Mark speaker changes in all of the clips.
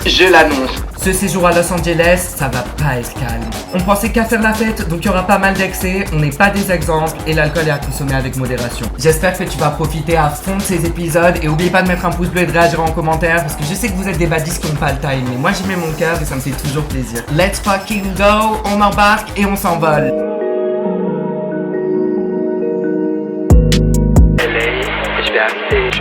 Speaker 1: je l'annonce.
Speaker 2: Ce séjour à Los Angeles, ça va pas être calme. On pensait qu'à faire la fête, donc il y aura pas mal d'excès, on n'est pas des exemples et l'alcool est à consommer avec modération. J'espère que tu vas profiter à fond de ces épisodes et oublie pas de mettre un pouce bleu et de réagir en commentaire parce que je sais que vous êtes des badis qui n'ont pas le time, mais moi j'y mets mon cœur et ça me fait toujours plaisir. Let's fucking go, on embarque et on s'envole.
Speaker 1: Je vais arriver.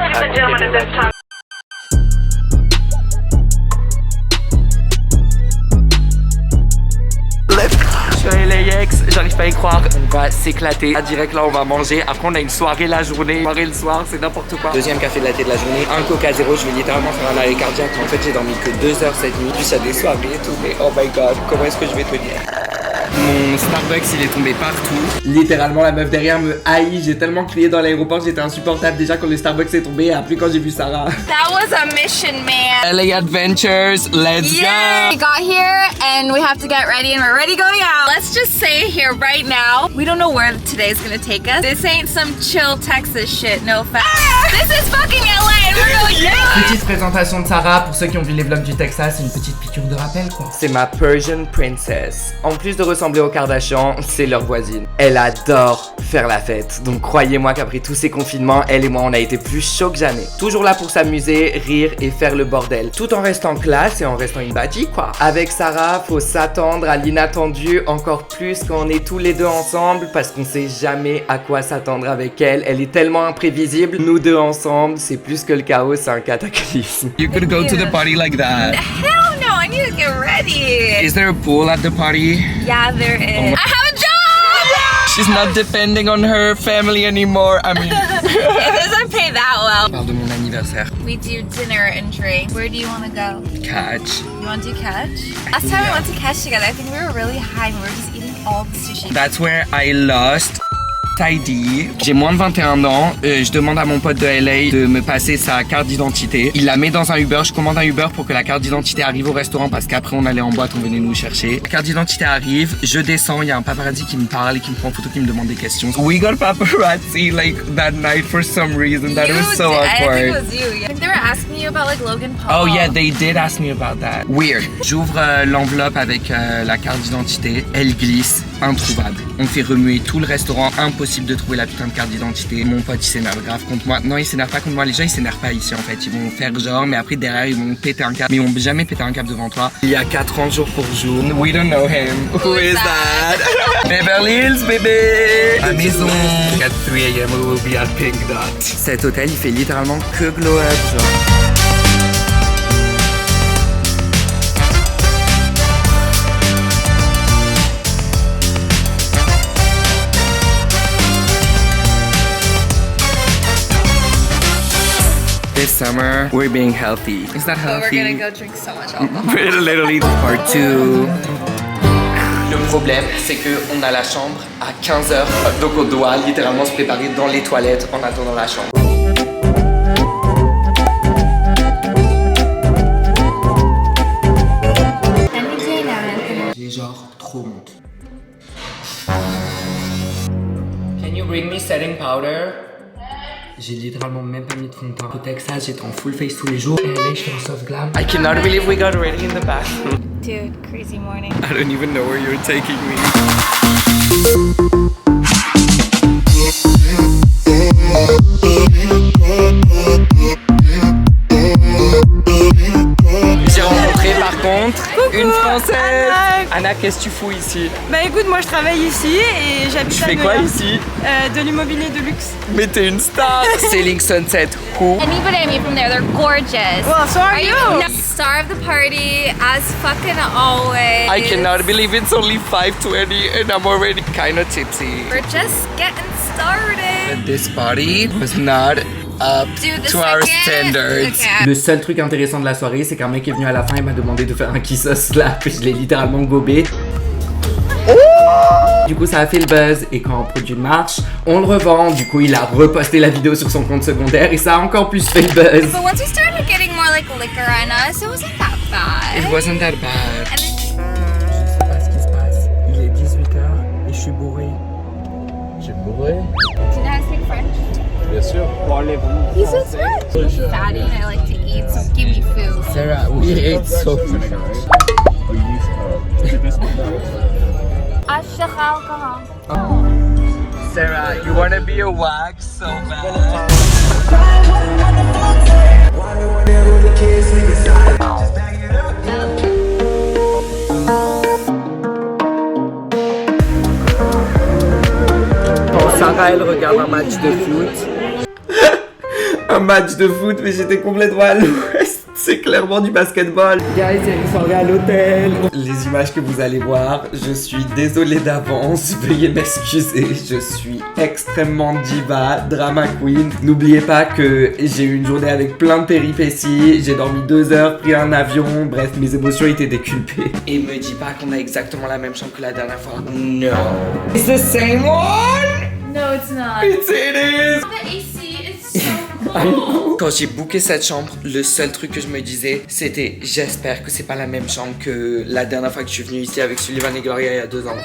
Speaker 1: Je suis à LAX, j'arrive pas à y croire. On va s'éclater. Direct là, on va manger. Après, on a une soirée la journée. Soirée le soir, c'est n'importe quoi. Deuxième café de la thé de la journée. Un Coca zéro. Je vais littéralement faire un arrêt cardiaque. En fait, j'ai dormi que 2 heures cette nuit. Puis il y a des soirées et tout. Mais oh my god, comment est-ce que je vais tenir? Mon Starbucks, il est tombé partout. Littéralement, la meuf derrière me haït. J'ai tellement crié dans l'aéroport, j'étais insupportable déjà quand le Starbucks est tombé. Et après, quand j'ai vu Sarah.
Speaker 3: That was a mission, man.
Speaker 1: LA Adventures, let's go.
Speaker 3: We got here and we have to get ready and we're already going out. Let's just say here right now, we don't know where today's gonna take us. This ain't some chill Texas shit, no offense. This is fucking LA and we're going down.
Speaker 2: Petite présentation de Sarah, pour ceux qui ont vu les vlogs du Texas, une petite piqûre de rappel quoi.
Speaker 1: C'est ma Persian Princess. En plus de ressembler aux Kardashian, c'est leur voisine. Elle adore faire la fête. Donc croyez-moi qu'après tous ces confinements, elle et moi on a été plus chauds que jamais. Toujours là pour s'amuser, rire et faire le bordel. Tout en restant classe et en restant une badie quoi. Avec Sarah, faut s'attendre à l'inattendu encore plus quand on est tous les deux ensemble parce qu'on sait jamais à quoi s'attendre avec elle. Elle est tellement imprévisible. Nous deux ensemble, c'est plus que le chaos, c'est un cataclysme. You could go to the party like that.
Speaker 3: Hell no, I need to get ready.
Speaker 1: Is there a pool at the party?
Speaker 3: Yeah, there is. I have a job!
Speaker 1: She's not depending on her family anymore. I mean,
Speaker 3: It doesn't pay that well.
Speaker 1: parle de mon anniversaire.
Speaker 3: We do dinner and drinks. Where do you want to go?
Speaker 1: Catch.
Speaker 3: You want to do catch? Last time we went to catch together, I think we were really high and we were just eating all the sushi.
Speaker 1: That's where I lost Tidy. J'ai moins de 21 ans. Je demande à mon pote de LA de me passer sa carte d'identité. Il la met dans un Uber. Je commande un Uber pour que la carte d'identité arrive au restaurant parce qu'après on allait en boîte, on venait nous chercher. La carte d'identité arrive. Je descends. Il y a un paparazzi qui me parle et qui me prend en photo, qui me demande des questions. We got paparazzi like that night for some reason. That was so awkward.
Speaker 3: I think it was you. I think they were asking you about like Logan Paul.
Speaker 1: Oh yeah, they did ask me about that. Weird. J'ouvre l'enveloppe avec la carte d'identité. Elle glisse. Introuvable. On fait remuer tout le restaurant. Impossible de trouver la putain de carte d'identité. Mon pote il s'énerve grave contre moi. Non, il s'énerve pas contre moi. Les gens ils s'énervent pas ici en fait. Ils vont faire genre, mais après derrière ils vont péter un câble. Mais ils vont jamais péter un câble devant toi. Il y a 4 ans jour pour jour. We don't know him. Who is that? Beverly Hills bébé. À maison. At 3 AM we will be at Pink Dot. Cet hôtel il fait littéralement que glow up genre. This summer, we're being healthy. Is that
Speaker 3: But
Speaker 1: healthy?
Speaker 3: we're gonna go drink so much alcohol.
Speaker 1: We're literally part 2. Le problème, c'est qu'on a la chambre à 15h. Donc on doit littéralement se préparer dans les toilettes en attendant la chambre. J'ai genre trop honte. Can you bring me setting powder? J'ai littéralement même pas mis de fond de teint. Au Texas, j'étais en full face tous les jours. Et là, je fais un soft glam. I cannot believe we got ready in the bathroom.
Speaker 3: Dude, crazy morning.
Speaker 1: I don't even know where you're taking me. J'ai rencontré par contre une Française. Anna, qu'est-ce que tu fous ici?
Speaker 4: Bah écoute, moi je travaille ici et j'habite
Speaker 1: Tu
Speaker 4: à
Speaker 1: fais
Speaker 4: New
Speaker 1: quoi
Speaker 4: York.
Speaker 1: ici?
Speaker 4: De l'immobilier de luxe.
Speaker 1: Mais t'es une star. Selling Sunset, who?
Speaker 3: Anybody I meet from there, they're gorgeous.
Speaker 4: Well, so are you.
Speaker 3: Star of the party, as fucking always.
Speaker 1: I cannot believe it's only 5:20 and I'm already kinda tipsy.
Speaker 3: We're just getting started.
Speaker 1: But this party was not up
Speaker 3: Dude, the
Speaker 1: to our
Speaker 3: second-
Speaker 1: standards.
Speaker 3: Okay.
Speaker 2: Le seul truc intéressant de la soirée, c'est qu'un mec est venu à la fin et m'a demandé de faire un kiss au slap. Je l'ai littéralement gobé. Du coup ça a fait le buzz et quand un produit marche, on le revend. Du coup il a reposté la vidéo sur son compte secondaire et ça a encore plus fait le buzz.
Speaker 3: But once we started getting more like liquor on us, it wasn't that bad.
Speaker 1: It wasn't that bad.
Speaker 3: And then
Speaker 2: Je sais pas ce qui se passe. Il est 18h et je suis bourré.
Speaker 5: J'ai bourré.
Speaker 3: do you know how to speak French?
Speaker 5: Bien sûr.
Speaker 3: He speaks French. Fatty and I like to eat. eat, so give me food.
Speaker 5: Sarah, we ate so much.
Speaker 3: Ashak alcohol.
Speaker 1: Sarah, you wanna be a wax so bad?
Speaker 2: Quand Sarah elle regarde un match de foot. Un match de foot, mais j'étais complètement à l'ouest. C'est clairement du basketball. Guys, il y a une soirée à l'hôtel. Les images que vous allez voir, je suis désolé d'avance. Veuillez m'excuser. Je suis extrêmement diva, drama queen. N'oubliez pas que j'ai eu une journée avec plein de péripéties. J'ai dormi 2 heures, pris un avion. Bref, mes émotions étaient décuplées. Et me dis pas qu'on a exactement la même chambre que la dernière fois. No. It's the same one.
Speaker 3: No, it's not.
Speaker 2: It is.
Speaker 3: The AC is so cold.
Speaker 1: Quand j'ai booké cette chambre, le seul truc que je me disais, c'était j'espère que c'est pas la même chambre que la dernière fois que je suis venu ici avec Sullivan et Gloria il y a 2 ans.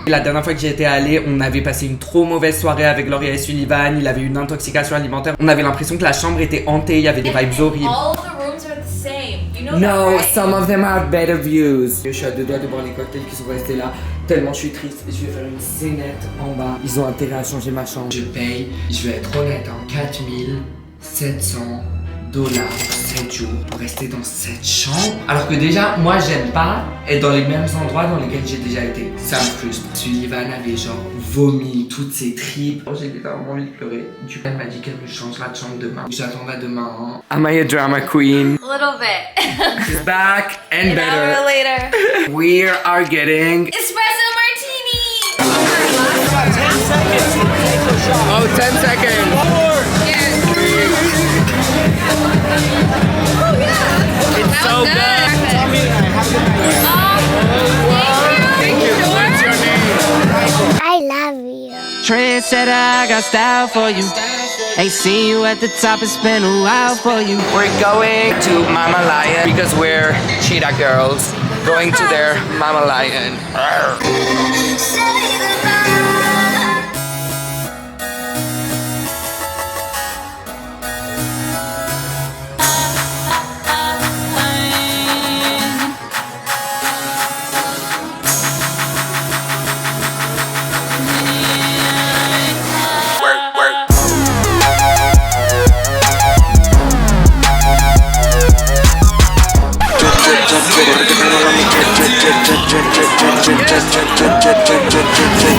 Speaker 1: La dernière fois que j'y étais allée, on avait passé une trop mauvaise soirée avec Gloria et Sullivan. Il avait une intoxication alimentaire. On avait l'impression que la chambre était hantée, il y avait des vibes horribles.
Speaker 3: All the rooms are the same. You know
Speaker 2: No,
Speaker 3: that, right?
Speaker 2: some of them have better views. Je suis à 2 doigts de boire les cocktails qui sont restés là. Tellement je suis triste. Je vais faire une scénette en bas. Ils ont intérêt à changer ma chambre. Je paye, je vais être honnête, hein, 4700 $ 7 jours pour rester dans cette chambre. Alors que déjà, moi j'aime pas être dans les mêmes endroits dans lesquels j'ai déjà été. Ça me frustre. Sullivan avait genre vomi toutes ses tripes. J'ai littéralement envie de pleurer. Du coup, elle m'a dit qu'elle me changera de chambre demain. J'attends demain. Hein. Am I a drama queen?
Speaker 3: A little bit.
Speaker 2: She's back and
Speaker 3: An hour
Speaker 2: better.
Speaker 3: later.
Speaker 2: We are getting
Speaker 3: Espresso martini.
Speaker 2: oh 10 seconds.
Speaker 3: It's so good. Thank you.
Speaker 1: What's your name?
Speaker 6: I love you.
Speaker 7: Trendsetter, I got style for you. Ain't seen you at the top, it's been a while for you.
Speaker 1: We're going to Mama Lion because we're cheetah girls. Going to their Mama Lion.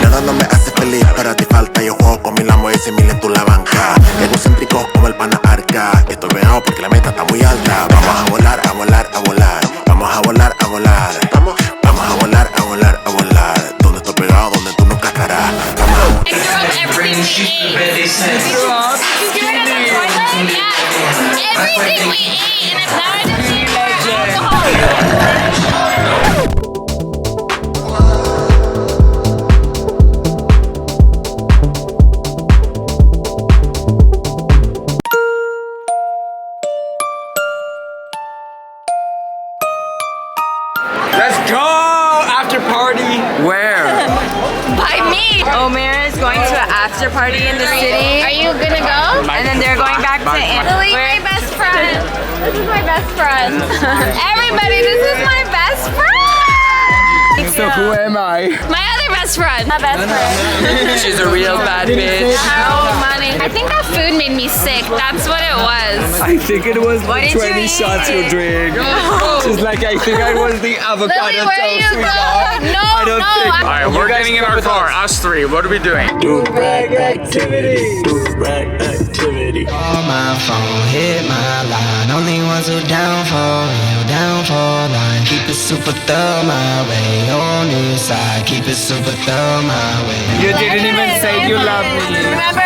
Speaker 8: Nada no me hace feliz, para ti falta. Yo juego con mi lamo y 100.000 en tu la banca. Egocéntrico como el pana arca. Estoy pegado porque la meta está muy alta. Vamos a volar, a volar, a volar. Vamos a volar, a volar. Vamos a volar, a volar, a volar. Donde estoy pegado, donde tú nunca estarás. Vamos a
Speaker 3: I threw up everything we ate. You threw up? You threw it in the toilet? Yeah. Everything we ate, and now I just need more alcohol.
Speaker 1: Let's go! After party! Where?
Speaker 4: By me! Omer is going to an after party in the city.
Speaker 3: Are you gonna go?
Speaker 4: And then they're going back to
Speaker 3: Lily, my best friend. This is my best friend. Everybody, this is my best friend.
Speaker 1: So who am I?
Speaker 3: My other best friend. My best friend.
Speaker 1: She's a real bad bitch.
Speaker 3: Oh, money. I think that food made me sick. That's what it was.
Speaker 2: I think it was
Speaker 4: What
Speaker 2: the
Speaker 4: did
Speaker 2: 20
Speaker 4: you
Speaker 2: shots you
Speaker 4: eat?
Speaker 2: drink. It's like I think I was the avocado
Speaker 3: Lily, where
Speaker 2: toast
Speaker 3: you
Speaker 2: we
Speaker 3: go?
Speaker 2: got.
Speaker 3: No,
Speaker 2: I don't
Speaker 3: no.
Speaker 2: think.
Speaker 9: Alright, we're getting in our car, us three. What are we doing?
Speaker 2: Rag activity. Rag activity.
Speaker 7: Call my phone, hit my line. Only ones who down for real, down for line. Keep it super thorough my way. On this side, keep it super thorough my way.
Speaker 2: You didn't even say you love me.
Speaker 3: Remember?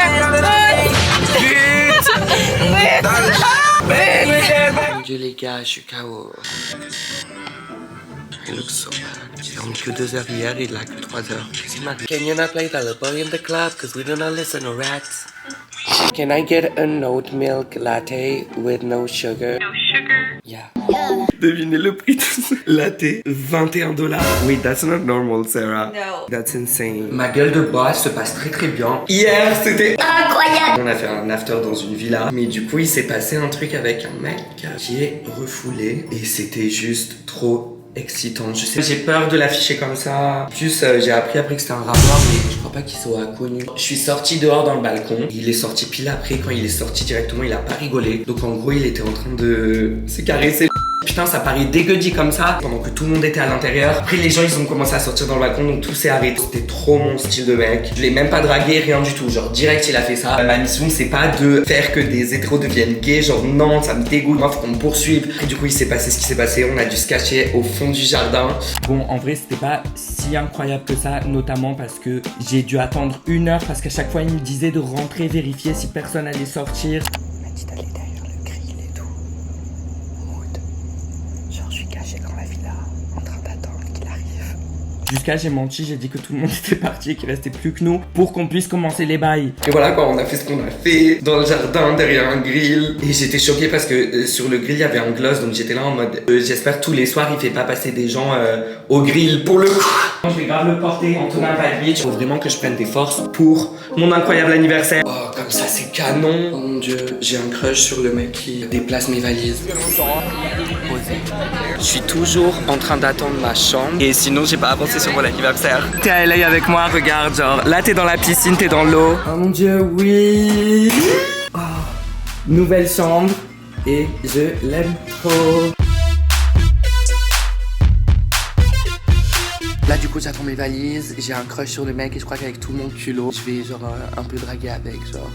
Speaker 1: Mon Dieu les gars, je suis KO. It looks so bad. J'ai dormi que 2 heures hier, il a que 3 heures. Qu'est-ce qu'il m'a dit? Can you not play the boy in the club? Cause we do not listen to rats. Can I get a oat milk latte with no sugar? No sugar? Yeah. Devinez le prix de ce latte, $21. Wait, that's not normal, Sarah.
Speaker 3: No.
Speaker 1: That's insane. Ma gueule de bois se passe très très bien. Hier, c'était incroyable. On a fait un after dans une villa, mais du coup, il s'est passé un truc avec un mec qui est refoulé et c'était juste trop excitant. Je sais, j'ai peur de l'afficher comme ça. En plus, j'ai appris après que c'était un rappeur, mais je crois pas qu'il soit connu. Je suis sorti dehors dans le balcon. Il est sorti pile après. Quand il est sorti directement, il a pas rigolé. Donc en gros, il était en train de se caresser. Putain, ça paraît dégueu dit comme ça, pendant que tout le monde était à l'intérieur. Après, les gens, ils ont commencé à sortir dans le balcon, donc tout s'est arrêté. C'était trop mon style de mec. Je l'ai même pas dragué, rien du tout. Genre, direct, il a fait ça. Ma mission, c'est pas de faire que des hétéros deviennent gays. Genre, non, ça me dégoûte. Moi, faut qu'on me poursuive. Et du coup, il s'est passé ce qui s'est passé. On a dû se cacher au fond du jardin. Bon, en vrai, c'était pas si incroyable que ça, notamment parce que j'ai dû attendre 1 heure parce qu'à chaque fois, il me disait de rentrer, vérifier si personne allait sortir. Il m'a dit d'aller derrière le grill et tout. Genre, je suis caché dans la villa, en train d'attendre qu'il arrive. Jusqu'à j'ai menti, j'ai dit que tout le monde était parti et qu'il restait plus que nous pour qu'on puisse commencer les bails. Et voilà quoi, on a fait ce qu'on a fait dans le jardin derrière un grill. Et j'étais choquée parce que sur le grill il y avait un gloss, donc j'étais là en mode j'espère tous les soirs il fait pas passer des gens au grill pour le coup. Je vais grave le porter, Antonin Valvier. Il faut vraiment que je prenne des forces pour mon incroyable anniversaire. Oh, comme ça c'est canon. Oh mon dieu, j'ai un crush sur le mec qui déplace mes valises. Je suis toujours en train d'attendre ma chambre et sinon j'ai pas avancé sur mon anniversaire. T'es à LA avec moi, regarde, genre là t'es dans la piscine, t'es dans l'eau. Oh mon dieu, oui. Oh, nouvelle chambre et je l'aime trop. Là du coup j'attends mes valises, j'ai un crush sur le mec et je crois qu'avec tout mon culot, je vais genre un peu draguer avec genre.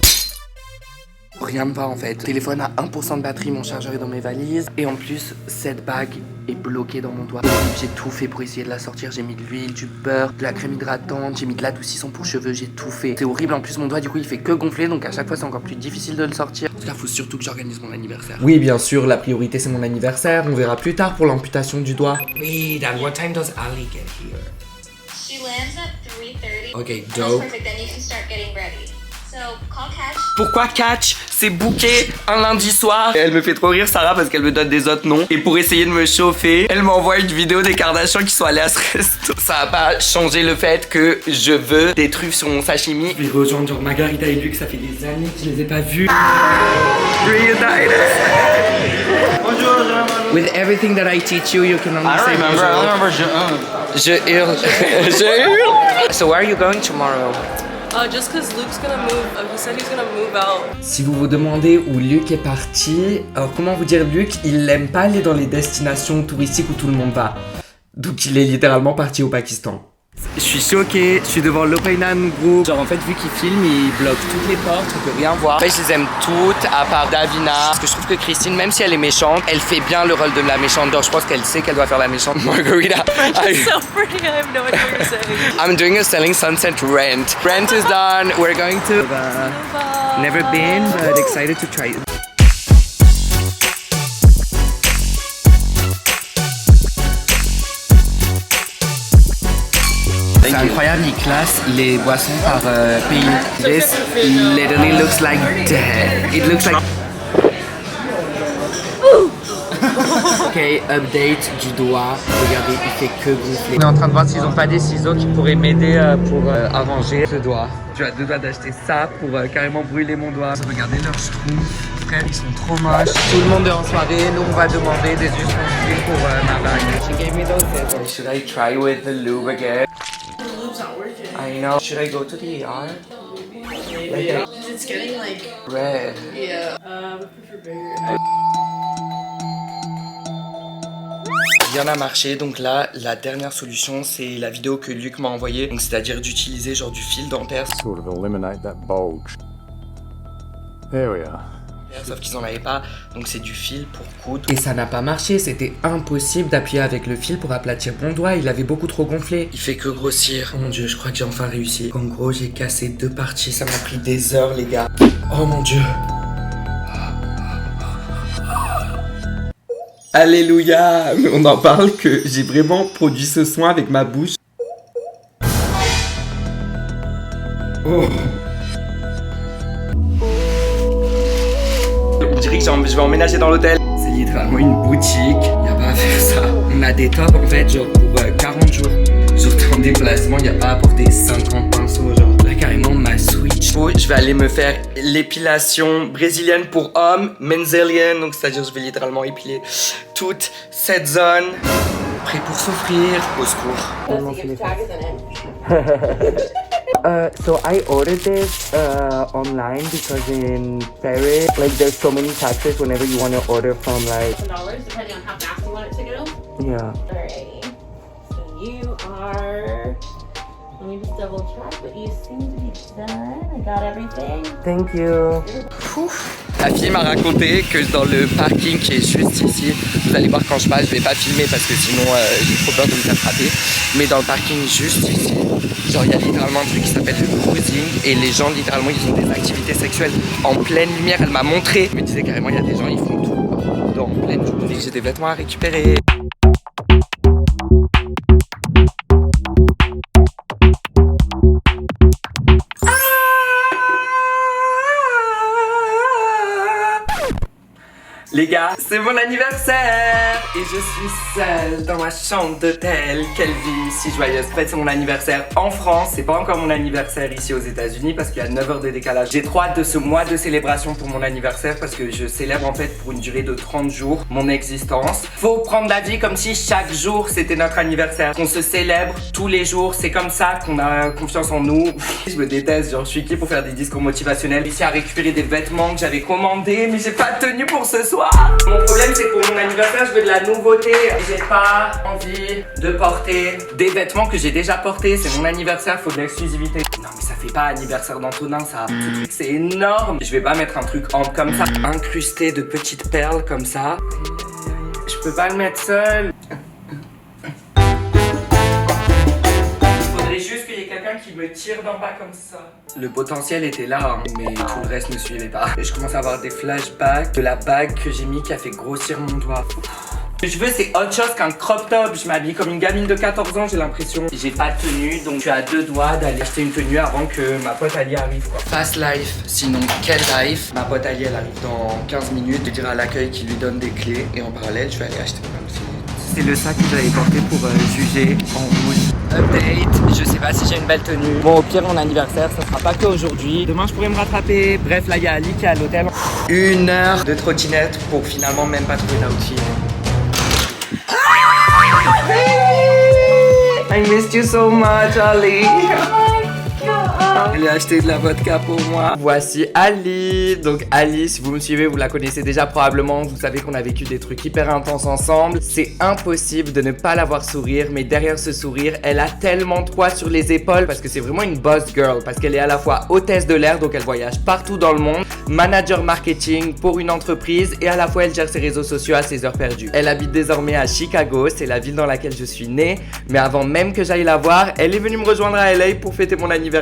Speaker 1: Rien ne va en fait. Le téléphone a 1% de batterie, mon chargeur est dans mes valises. Et en plus, cette bague est bloquée dans mon doigt. J'ai tout fait pour essayer de la sortir. J'ai mis de l'huile, du beurre, de la crème hydratante, j'ai mis de l'adoucissant pour cheveux, j'ai tout fait. C'est horrible, en plus mon doigt du coup il fait que gonfler, donc à chaque fois c'est encore plus difficile de le sortir. En tout cas, faut surtout que j'organise mon anniversaire. Oui, bien sûr, la priorité c'est mon anniversaire. On verra plus tard pour l'amputation du doigt. Wait, at what time does Ali get here?
Speaker 6: She lands at 3:30.
Speaker 1: Okay,
Speaker 6: That's
Speaker 1: dope.
Speaker 6: perfect, then you can start getting ready. So, call Catch.
Speaker 1: Pourquoi Catch? C'est booké un lundi soir. Et elle me fait trop rire Sarah parce qu'elle me donne des autres noms. Et pour essayer de me chauffer, elle m'envoie une vidéo des Kardashians qui sont allés à ce resto. Ça a pas changé le fait que je veux des truffes sur mon sashimi. Je vais rejoindre genre Margarita et Luc, ça fait des années que je les ai pas vus. Reunited. With everything that I teach you, you can only say bonjour. Je hurle. Je hurle. So where are you going tomorrow?
Speaker 10: Just because Luke's gonna move, he said he's gonna move out.
Speaker 2: Si vous vous demandez où Luc est parti, alors comment vous dire, Luc, il aime pas aller dans les destinations touristiques où tout le monde va. Donc il est littéralement parti au Pakistan. Je suis choqué, je suis devant l'Opinham Group. Genre en fait vu qu'il filme, il bloque toutes les portes, on peut rien voir. En fait je les aime toutes, à part Davina. Parce que je trouve que Christine, même si elle est méchante, elle fait bien le rôle de la méchante. Donc je pense qu'elle sait qu'elle doit faire la méchante. Margarita.
Speaker 10: It's so pretty, I have no idea what you're saying.
Speaker 1: I'm doing a Selling Sunset rent. Rent is done, we're going to... never been, but excited to try it. C'est incroyable, il classe les boissons par pays. This literally looks like dead. It looks like... Ok, update du doigt. Regardez, il fait que gonfler. On est en train de voir s'ils ont pas des ciseaux qui pourraient m'aider pour arranger ce doigt. Tu as 2 doigts d'acheter ça pour carrément brûler mon doigt. Regardez leurs schtroumpfs, frère, ils sont trop moches. Tout le monde est en soirée, nous on va demander des ustensiles pour ma bague. She gave me those. Should I try with the lube again?
Speaker 10: The lube's not working.
Speaker 1: I know. Should I go to the ER?
Speaker 10: Yeah. It's getting like
Speaker 1: Red.
Speaker 10: yeah. I prefer bigger.
Speaker 1: Rien n'a marché, donc là, la dernière solution, c'est la vidéo que Luc m'a envoyée. Donc c'est-à-dire d'utiliser genre du fil dentaire.
Speaker 11: Sort of eliminate that bulge. There we are.
Speaker 1: Sauf qu'ils en avaient pas, donc c'est du fil pour coudre. Et ça n'a pas marché, c'était impossible d'appuyer avec le fil pour aplatir mon doigt, il avait beaucoup trop gonflé. Il fait que grossir. Oh mon dieu, je crois que j'ai enfin réussi. En gros, j'ai cassé 2 parties, ça m'a pris des heures les gars. Oh mon dieu. Alléluia. Mais on en parle que j'ai vraiment produit ce son avec ma bouche. Oh. On dirait que je vais emménager dans l'hôtel. C'est littéralement une boutique. Y a pas a des tops en fait, genre pour 40 jours. Genre en déplacement, il n'y a pas à porter 50 pinceaux, genre. Là carrément ma Switch. Je vais aller me faire l'épilation brésilienne pour hommes, Menzelian, donc c'est-à-dire je vais littéralement épiler toute cette zone. Prêt pour souffrir, au secours.
Speaker 2: So I ordered this online because in Paris, like there's so many taxes whenever you want to order from like
Speaker 12: $10 depending on how fast you want it to go.
Speaker 2: Yeah.
Speaker 12: Alrighty. So you are. Let me just double check, but you seem to be done. I got everything.
Speaker 2: Thank you.
Speaker 1: La fille m'a raconté que dans le parking qui est juste ici, vous allez voir quand je passe, je vais pas filmer parce que sinon j'ai trop peur de me faire frapper. Mais dans le parking juste ici, genre il y a littéralement un truc qui s'appelle le cruising et les gens littéralement ils ont des activités sexuelles en pleine lumière. Elle m'a montré, elle me disait carrément il y a des gens ils font tout dans pleine journée. J'ai des vêtements à récupérer. Les gars, c'est mon anniversaire et je suis seule dans ma chambre d'hôtel. Quelle vie si joyeuse. En fait, c'est mon anniversaire en France. C'est pas encore mon anniversaire ici aux États-Unis parce qu'il y a 9 heures de décalage. J'ai trop hâte de ce mois de célébration pour mon anniversaire parce que je célèbre en fait pour une durée de 30 jours mon existence. Faut prendre la vie comme si chaque jour c'était notre anniversaire. Qu'on se célèbre tous les jours. C'est comme ça qu'on a confiance en nous. Je me déteste, genre je suis qui pour faire des discours motivationnels. Ici à récupérer des vêtements que j'avais commandés mais j'ai pas tenu pour ce soir. Mon problème c'est que pour mon anniversaire je veux de la nouveauté. J'ai pas envie de porter des vêtements que j'ai déjà portés. C'est mon anniversaire, faut de l'exclusivité. Non mais ça fait pas anniversaire d'Antonin ça. C'est énorme. Je vais pas mettre un truc comme ça, incrusté de petites perles comme ça. Je peux pas le mettre seul. Juste qu'il y ait quelqu'un qui me tire d'en bas comme ça. Le potentiel était là, hein, mais tout le reste ne suivait pas. Et je commence à avoir des flashbacks de la bague que j'ai mis qui a fait grossir mon doigt. Ce que je veux, c'est autre chose qu'un crop top. Je m'habille comme une gamine de 14 ans, j'ai l'impression. J'ai pas de tenue, donc je suis à 2 doigts d'aller acheter une tenue avant que ma pote Ali arrive, quoi. Fast life, sinon quel life. Ma pote Ali, elle arrive dans 15 minutes. Je dirai à l'accueil qui lui donne des clés. Et en parallèle, je vais aller acheter plein de filles. C'est le sac que j'avais porté pour juger en rouge. Update, je sais pas si j'ai une belle tenue. Bon, au pire, mon anniversaire, ça sera pas qu'aujourd'hui. Demain, je pourrais me rattraper. Bref, là, il y a Ali qui est à l'hôtel. 1 heure de trottinette pour finalement même pas trouver d'outfit. I missed you so much, Ali. Elle a acheté de la vodka pour moi. Voici Ali. Donc Ali, si vous me suivez, vous la connaissez déjà probablement. Vous savez qu'on a vécu des trucs hyper intenses ensemble. C'est impossible de ne pas la voir sourire. Mais derrière ce sourire, elle a tellement de poids sur les épaules. Parce que c'est vraiment une boss girl. Parce qu'elle est à la fois hôtesse de l'air, donc elle voyage partout dans le monde, manager marketing pour une entreprise, et à la fois elle gère ses réseaux sociaux à ses heures perdues. Elle habite désormais à Chicago. C'est la ville dans laquelle je suis née. Mais avant même que j'aille la voir, elle est venue me rejoindre à LA pour fêter mon anniversaire.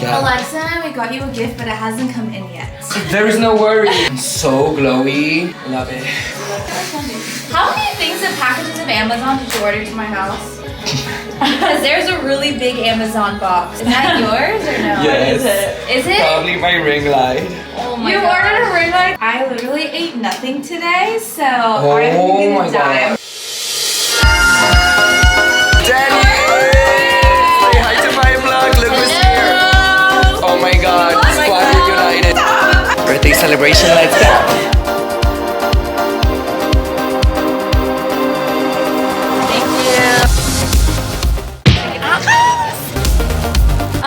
Speaker 3: Alexa, we got you a gift, but it hasn't come in yet.
Speaker 1: There is no worry. So glowy. Love it.
Speaker 3: How many things and packages of Amazon did you order to my house? Because there's a really big Amazon box. Is that yours or no?
Speaker 1: Yes.
Speaker 3: Is it?
Speaker 1: Probably my ring light.
Speaker 3: Oh my God. You ordered a ring light? I literally ate nothing today, so I'm gonna die.
Speaker 1: Danny! Say hi to my vlog. Look who's here. Oh my God. Squad reunited. Birthday celebration. Let's go.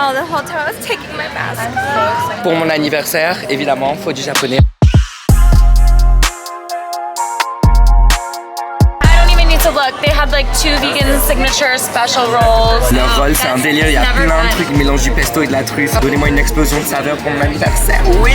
Speaker 3: Oh, the whole time I was taking my mask off.
Speaker 1: Pour mon anniversaire, évidemment, faut du japonais.
Speaker 4: I don't even need to look. They had like 2 vegan signature special rolls.
Speaker 1: Le rôle, c'est un délire. Il y a plein de trucs. Mélange du pesto et de la truffe. Donnez-moi une explosion de saveur pour mon anniversaire. Oui.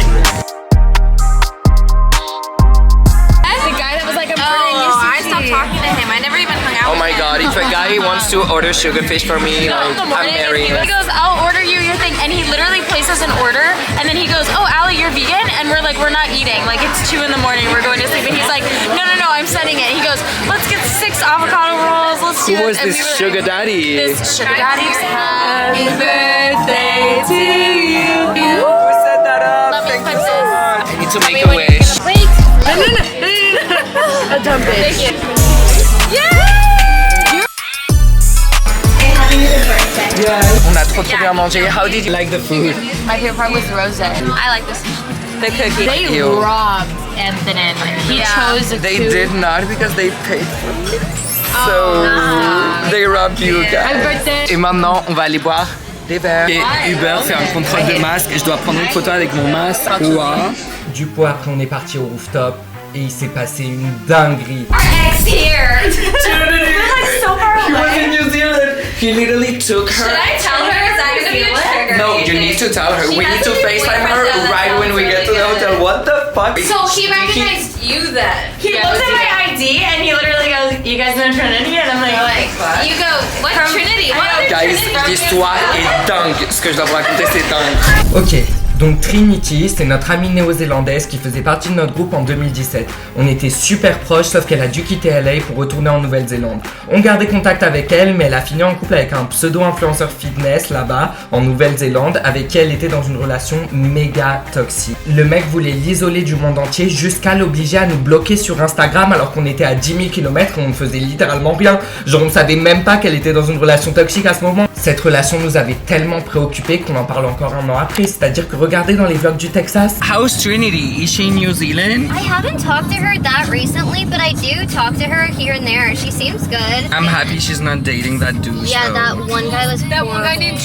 Speaker 3: Talking to him. I never even hung out
Speaker 1: Oh my God, if a guy wants to order sugar fish for me, like, I'm married.
Speaker 4: He goes, I'll order you your thing. And he literally places an order. And then he goes, oh, Allie, you're vegan? And we're like, we're not eating. Like, it's 2 in the morning. We're going to sleep. And he's like, no, I'm sending it. He goes, let's get 6 avocado rolls. Let's do
Speaker 1: Who was
Speaker 4: it.
Speaker 1: this sugar daddy?
Speaker 4: This sugar daddy. Happy birthday
Speaker 10: to you.
Speaker 1: Set that up.
Speaker 4: Let me
Speaker 1: Thank
Speaker 4: put
Speaker 1: you so
Speaker 4: this.
Speaker 1: much. I need to make a wish.
Speaker 4: Wait.
Speaker 10: A dumb bitch.
Speaker 4: Thank you.
Speaker 1: On a trop bien mangé. How did you like the food?
Speaker 4: My favorite part was the rose. I like this.
Speaker 10: The cookie.
Speaker 4: They
Speaker 1: Ew.
Speaker 4: robbed Anthony. He chose the
Speaker 1: They
Speaker 4: two.
Speaker 1: did not because they paid for me. So they robbed you guys. Et maintenant, on va aller boire des verres. Et Uber fait un contrôle de masque et je dois prendre une photo avec mon masque. Wow.
Speaker 2: Du coup, après, on est parti au rooftop et il s'est passé une dinguerie.
Speaker 3: Ex here.
Speaker 4: So far
Speaker 1: He was in New Zealand. He literally took her.
Speaker 3: Should I tell her? Is that gonna be a trigger?
Speaker 1: No, you need to tell her. We need to
Speaker 3: hasn't been
Speaker 1: FaceTime her
Speaker 3: boyfriend
Speaker 1: right when we get to the hotel. What the fuck?
Speaker 3: So he recognized you then.
Speaker 4: He looks at my ID and he literally goes, "You guys know Trinity?" And I'm like,
Speaker 3: You go, what Trinity? What?
Speaker 1: Guys, l'histoire est dingue. Ce que je dois vous raconter, c'est dingue.
Speaker 2: Ok, donc Trinity, c'est notre amie néo-zélandaise qui faisait partie de notre groupe en 2017. On était super proches, sauf qu'elle a dû quitter LA pour retourner en Nouvelle-Zélande. On gardait contact avec elle, mais elle a fini en couple avec un pseudo-influenceur fitness là-bas, en Nouvelle-Zélande, avec qui elle était dans une relation méga toxique. Le mec voulait l'isoler du monde entier jusqu'à l'obliger à nous bloquer sur Instagram alors qu'on était à 10 000 km et on ne faisait littéralement rien. Genre on ne savait même pas qu'elle était dans une relation toxique à ce moment. Cette relation nous avait tellement préoccupés qu'on en parle encore un an après, c'est-à-dire que regardez dans les vlogs du Texas.
Speaker 1: How's Trinity? Is she in New Zealand?
Speaker 13: I haven't talked to her that recently, but I do talk to her here and there. She seems good.
Speaker 1: I'm happy she's not dating that douche.
Speaker 13: Yeah,
Speaker 1: though.
Speaker 13: that one guy was horrible.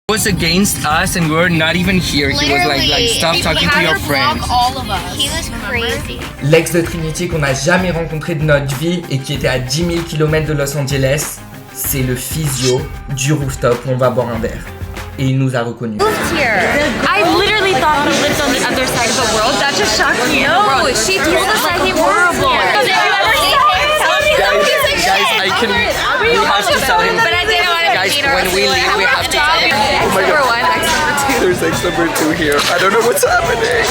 Speaker 1: He was against us and we were not even here. He was like stop talking to your friends.
Speaker 13: All of us. He was crazy.
Speaker 2: L'ex de Trinity qu'on n'a jamais rencontré de notre vie et qui était à 10 000 km de Los Angeles, c'est le physio du rooftop où on va boire un verre. Et il nous a reconnus.
Speaker 4: I literally thought he lived on the other side of the world. That just shocked me. No, she told us that he horrible.
Speaker 1: Guys, I can. We have to tell him.
Speaker 3: But I didn't want to
Speaker 1: Guys,
Speaker 3: meet her.
Speaker 1: when we leave, we have to tell him. Oh my
Speaker 3: Number
Speaker 1: god.
Speaker 3: one, ex number two.
Speaker 1: There's ex number 2 here. I don't know what's happening.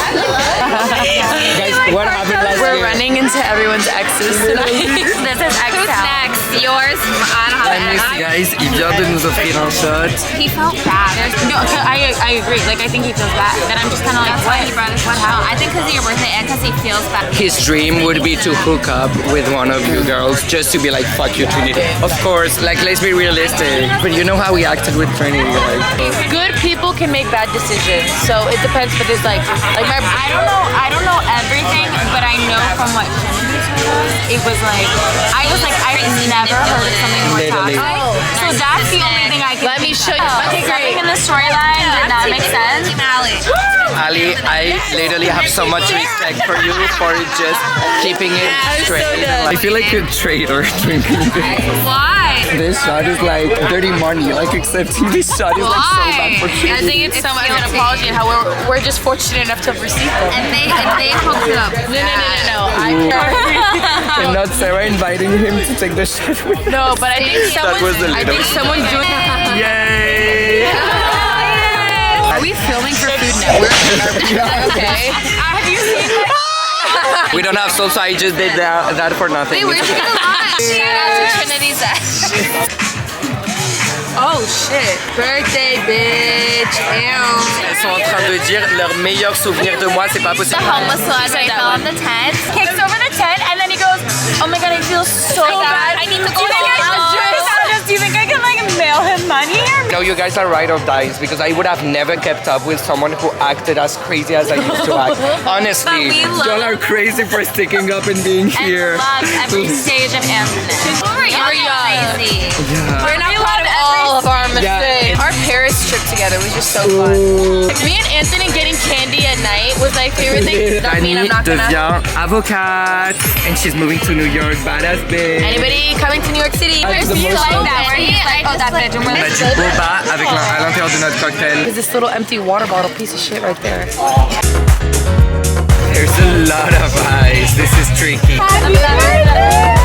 Speaker 1: Guys, what happened last
Speaker 10: We're
Speaker 1: year?
Speaker 10: running into everyone's exes tonight.
Speaker 4: This is X
Speaker 3: Who's next? Yours? I don't have
Speaker 1: Anis,
Speaker 3: an
Speaker 1: guys, il vient de nous offrir un shot.
Speaker 3: He felt bad.
Speaker 4: No, I agree. Like, I think he feels bad. And I'm just kind of like,
Speaker 3: That's why he brought us what hell? I think because of your birthday and because he feels bad.
Speaker 1: His dream would be to hook up with one of you girls just to be like, fuck you, Trinity. Of course, like, let's be realistic. But you know how we acted with Trinity, like.
Speaker 10: Good people can make bad decisions, so it depends. But there's like my.
Speaker 4: I don't know everything, but I know from what Trinity told us, it was like, I've never heard of something more
Speaker 1: Literally.
Speaker 4: toxic. So that's the only thing I can
Speaker 10: Let me
Speaker 4: think
Speaker 10: show you.
Speaker 4: of.
Speaker 10: Okay, great.
Speaker 4: Something in the storyline did not make sense.
Speaker 1: Ali, I literally have so much respect for you for just keeping it straight. I feel like a traitor drinking this.
Speaker 3: Why?
Speaker 1: This shot is like dirty money. Like accepting this shot is like so bad for you.
Speaker 10: I think it's so much an apology and how we're just fortunate enough to have received them.
Speaker 3: And they hooked up.
Speaker 10: No.
Speaker 1: And not Sarah inviting him to take the shot with us.
Speaker 10: No, but I think
Speaker 1: That was a little.
Speaker 10: someone's doing.
Speaker 1: Yay!
Speaker 10: Are we filming for Food Network? Okay. Have you seen?
Speaker 1: We don't have soul, so I just did that for nothing.
Speaker 3: Wait, where's she gonna launch? Shout out to Trinity's ex.
Speaker 10: Oh shit! Birthday, bitch.
Speaker 1: Elles sont en train de dire leur meilleur souvenir de moi, c'est pas possible.
Speaker 3: The homeless celebrity fell off the tent.
Speaker 4: Kicks over the tent and then he goes, oh my god, I feel so bad.
Speaker 3: I need to
Speaker 4: Do
Speaker 3: go
Speaker 4: you think I should do you think I can like mail him money or
Speaker 1: No, you guys are right or dies because I would have never kept up with someone who acted as crazy as I used to act. Honestly,
Speaker 3: But we love-
Speaker 1: y'all are crazy for sticking up and being here.
Speaker 4: love every stage of Anthony.
Speaker 3: We're crazy.
Speaker 10: We're not proud of all of our mistakes. Our Paris trip together was just so fun. Me and Anthony getting candy at night was my favorite thing. That mean I'm
Speaker 1: Annie
Speaker 10: not gonna.
Speaker 1: devient avocate and she's moving to New York, badass bitch.
Speaker 10: Anybody coming to New York City?
Speaker 1: That's the
Speaker 4: You
Speaker 1: most
Speaker 4: like
Speaker 1: fun.
Speaker 4: that, where he's like, oh, that bitch, and we're
Speaker 1: On a
Speaker 4: like,
Speaker 1: du boba avec à l'intérieur de notre cocktail.
Speaker 10: There's this little empty water bottle piece of shit right there.
Speaker 1: There's a lot of ice. This is tricky.
Speaker 4: Happy birthday!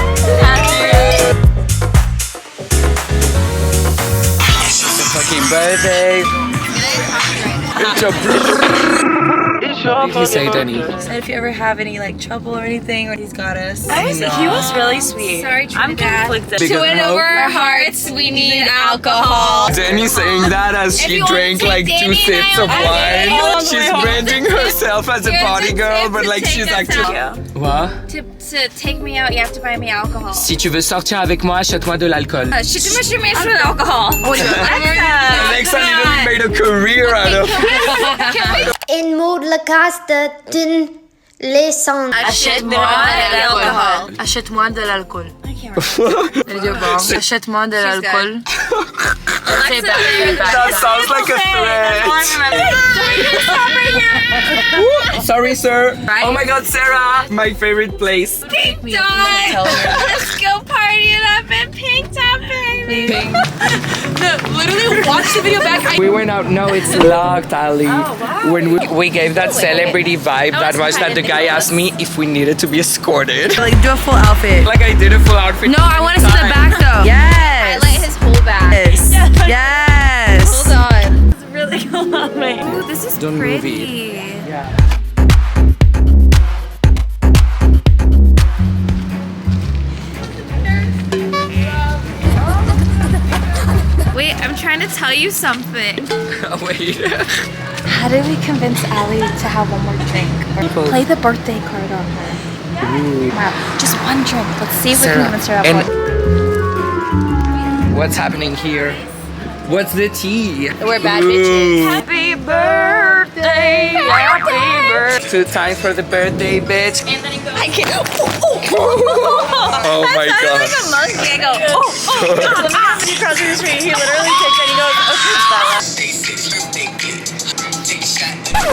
Speaker 1: Fucking birthday. It's a What did he say, Denny?
Speaker 14: He said if you ever have any like trouble or anything, or he's got us.
Speaker 3: He
Speaker 14: was really sweet.
Speaker 3: Sorry,
Speaker 14: I'm conflicted.
Speaker 3: To win over our hearts, we need alcohol.
Speaker 1: Denny saying that as she drank like 2 sips of wine. She's branding herself as a party girl, but like she's actually... What?
Speaker 3: To take me out, you have to buy me alcohol.
Speaker 1: Si tu veux sortir avec moi, achète-moi de l'alcool.
Speaker 3: alcohol.
Speaker 1: Alexa literally made a career out of it.
Speaker 13: In mood la caste d'une leçon.
Speaker 4: Achète-moi de l'alcool. Achète-moi de l'alcool. Achète-moi de l'alcool.
Speaker 1: That sounds like a threat. Sorry, sir.
Speaker 3: Right?
Speaker 1: Oh my God, Sarah. My favorite place.
Speaker 3: Pink Dot. Let's go party it up in Pink Dot, baby.
Speaker 1: Pink.
Speaker 10: Literally watch the video back.
Speaker 1: We went out. No, it's locked, Ali.
Speaker 3: Oh, wow.
Speaker 1: When we gave that celebrity vibe, that was that the guy asked me if we needed to be escorted.
Speaker 14: Like do a full outfit.
Speaker 1: Like I did a full outfit.
Speaker 14: No, I want to see the back though. Yes.
Speaker 3: Highlight his whole back.
Speaker 14: Yes. Yes.
Speaker 3: Hold on.
Speaker 14: It's really cool on me.
Speaker 3: Ooh, this is
Speaker 1: Don't
Speaker 3: pretty.
Speaker 1: move it. Yeah.
Speaker 3: Wait, I'm trying to tell you something.
Speaker 1: Wait.
Speaker 4: How did we convince Ali to have one more drink? Or play the birthday card on her. Wow, just one drink. Let's see if we can convince her of one.
Speaker 1: What's happening here? What's the tea?
Speaker 10: We're bad bitches.
Speaker 14: Happy birthday. Happy birthday.
Speaker 1: 2 times for the birthday, bitch.
Speaker 3: I can't.
Speaker 1: Oh my God.
Speaker 3: Like a monkey. I go.
Speaker 14: He crosses the street. He literally takes it. He goes, okay, Stella.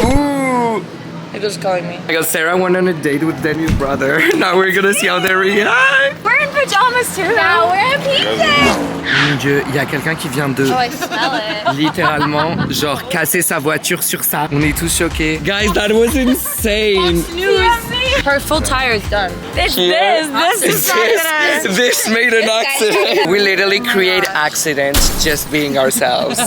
Speaker 1: Ooh.
Speaker 14: He was calling me.
Speaker 1: I got Sarah went on a date with Denny's brother. Now we're gonna see how they react.
Speaker 3: We're in pajamas too. Now we're in PJs.
Speaker 1: Mon Dieu, il y a quelqu'un qui vient de
Speaker 3: Oh, I smell it.
Speaker 1: littéralement, genre casser sa voiture sur ça. On est tous choqués. Guys, that was insane.
Speaker 10: Her full tire is done.
Speaker 14: It's
Speaker 1: This made an accident. We literally create accidents just being ourselves.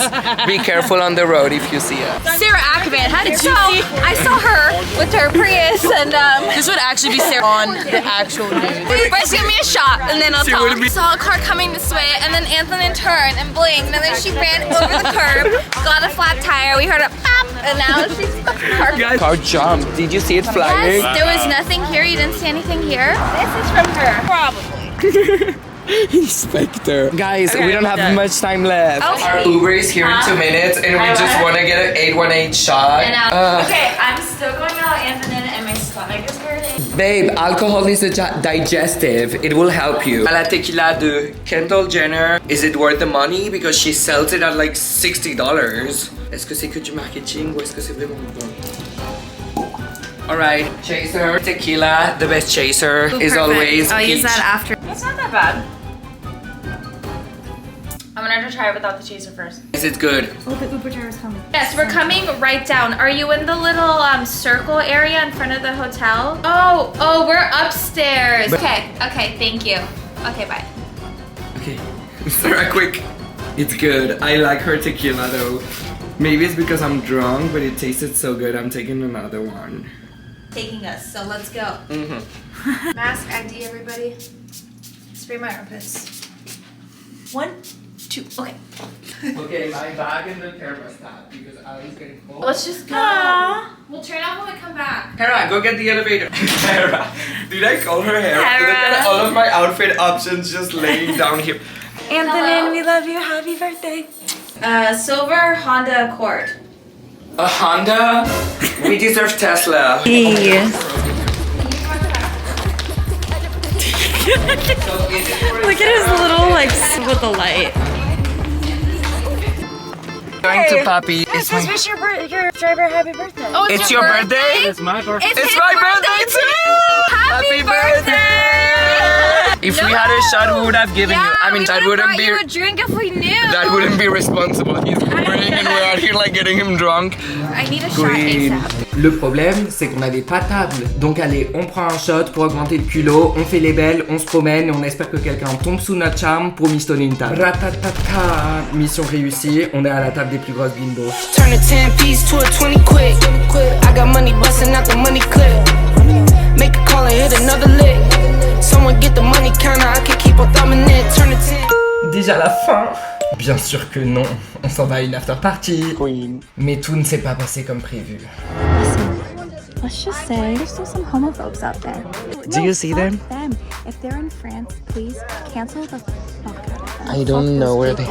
Speaker 1: Be careful on the road if you see us.
Speaker 10: Sarah Ackerman, how did you
Speaker 3: So,
Speaker 10: see?
Speaker 3: I saw her with her Prius and
Speaker 10: This would actually be Sarah on the actual news.
Speaker 3: first give me a shot and then I'll
Speaker 1: She
Speaker 3: talk.
Speaker 1: would be-
Speaker 3: Saw a car coming this way and then Anthony turned and blinked and then she ran over the curb, got a flat tire, we heard a pop and now she's parked.
Speaker 1: Guys, car jumped. Did you see it flying?
Speaker 3: Yes, there was nothing here, you didn't see anything here. This is from her. Probably.
Speaker 1: Inspector. Guys, we don't have much time left.
Speaker 3: Okay.
Speaker 1: Our Uber is here in 2 minutes and we just want to get an 818 shot.
Speaker 4: Okay, I'm still going out, Anthony, and my stomach is hurting.
Speaker 1: Babe, alcohol is a digestive. It will help you. La tequila de Kendall Jenner. Is it worth the money? Because she sells it at like $60. Est-ce que c'est que du marketing ou est-ce que c'est vraiment bon? Alright, chaser, tequila, the best chaser is always
Speaker 3: I'll use
Speaker 1: peach.
Speaker 3: that after.
Speaker 14: It's not that bad. I'm gonna have to try it without the chaser first.
Speaker 1: Is it good?
Speaker 4: Oh, the Uber driver's coming.
Speaker 3: Yes, we're coming right down. Are you in the little circle area in front of the hotel? Oh, we're upstairs. Okay, thank you. Okay, bye.
Speaker 1: Okay, Sarah, quick. It's good. I like her tequila though. Maybe it's because I'm drunk, but it tasted so good. I'm taking another one.
Speaker 3: Taking us, so let's go. Mask, ID, everybody. Spray my armpits. 1, 2, okay.
Speaker 1: Okay, my bag and the thermostat because Ali's getting cold.
Speaker 3: Let's just go. We'll turn off when we come back.
Speaker 1: Hera, go get the elevator. Hera, did I call her Hera?
Speaker 3: Hera.
Speaker 1: Look at all of my outfit options just laying down here.
Speaker 14: Anthony, we love you. Happy birthday.
Speaker 3: Silver Honda Accord.
Speaker 1: A Honda? We deserve Tesla.
Speaker 14: Look at his little like with the light.
Speaker 1: Going to Papi.
Speaker 14: It's my wish your driver happy birthday.
Speaker 3: Oh,
Speaker 1: It's your birthday?
Speaker 9: It's my birthday.
Speaker 1: It's my birthday too!
Speaker 3: Happy birthday!
Speaker 1: If we had a shot, we would have given you. I mean, that wouldn't be.
Speaker 3: You a drink if we knew.
Speaker 1: That wouldn't be responsible. He's boring and we're out here like getting him drunk.
Speaker 3: I need a shot
Speaker 1: Queen.
Speaker 3: ASAP.
Speaker 2: Le problème, c'est qu'on n'avait pas de table. Donc allez, on prend un shot pour augmenter le culot, on fait les belles, on se promène et on espère que quelqu'un tombe sous notre charme pour mistonner une table. Ratatata, mission réussie, on est à la table des plus grosses bimbos.
Speaker 7: Turn a 10 piece to a 20 quick. I got money busting out the money clip. Make a call and hit another lick. Someone get the money counter, I can keep on thumbing it. Turn a 10.
Speaker 2: Déjà la fin? Bien sûr que non, on s'en va à une after party.
Speaker 5: Queen.
Speaker 2: Mais tout ne s'est pas passé comme prévu.
Speaker 15: Let's just say there's still some homophobes out there.
Speaker 5: Do you see them?
Speaker 15: If they're in France, please cancel the fuck out of them.
Speaker 5: I don't know where they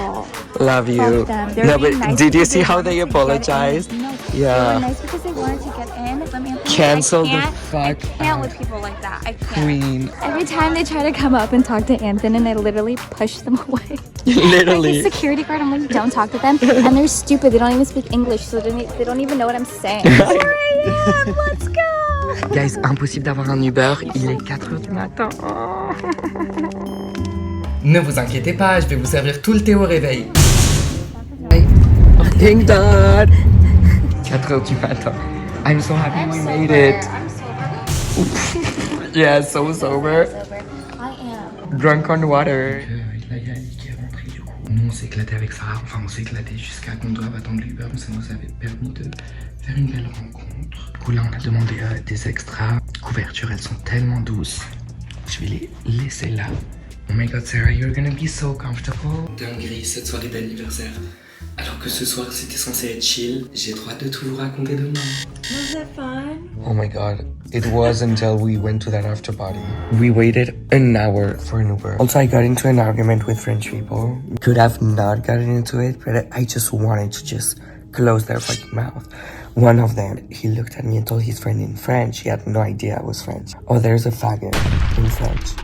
Speaker 5: love you.
Speaker 15: Fuck them. They're
Speaker 5: No,
Speaker 15: being
Speaker 5: but
Speaker 15: nice
Speaker 5: did you
Speaker 15: because
Speaker 5: see
Speaker 15: they
Speaker 5: how
Speaker 15: wanted
Speaker 5: they
Speaker 15: to get
Speaker 5: apologized?
Speaker 15: in. No, they
Speaker 5: Yeah.
Speaker 15: were nice because they wanted to get in. But man,
Speaker 5: Cancel the
Speaker 15: I
Speaker 5: fuck
Speaker 15: can't with people like that. I can't.
Speaker 5: Queen.
Speaker 15: Every time they try to come up and talk to Anthony, and I literally push them away.
Speaker 5: Literally.
Speaker 15: Like the security guard, I'm like, don't talk to them. And they're stupid. They don't even speak English, so they don't even know what I'm saying. Here I am. Let's go.
Speaker 2: Guys, impossible d'avoir un Uber, il est 4h du matin. Ne vous inquiétez pas, je vais vous servir tout le thé au réveil.
Speaker 5: Thank God.
Speaker 2: 4h du matin. I'm so happy we made it. Yeah, so sober.
Speaker 15: I am.
Speaker 2: Drunk on water. Laïa qui est rentrée du coup. Nous on s'est éclaté avec Sarah, enfin on s'est éclaté jusqu'à qu'on doive attendre l'Uber, mais ça nous avait permis de faire une belle rencontre. Du coup là on a demandé des extras. Couvertures, elles sont tellement douces. Je vais les laisser là. Oh my god Sarah, you're gonna be so comfortable. Dinguerie cette soirée d'anniversaire. Alors que ce soir c'était censé être chill, j'ai trop hâte de tout vous raconter demain.
Speaker 14: Was it fun?
Speaker 5: Oh my god. It was until we went to that after party. We waited an hour for an Uber. Also, I got into an argument with French people. Could have not gotten into it, but I just wanted to just close their fucking mouth. One of them, he looked at me and told his friend in French. He had no idea I was French. Oh, there's a faggot in French.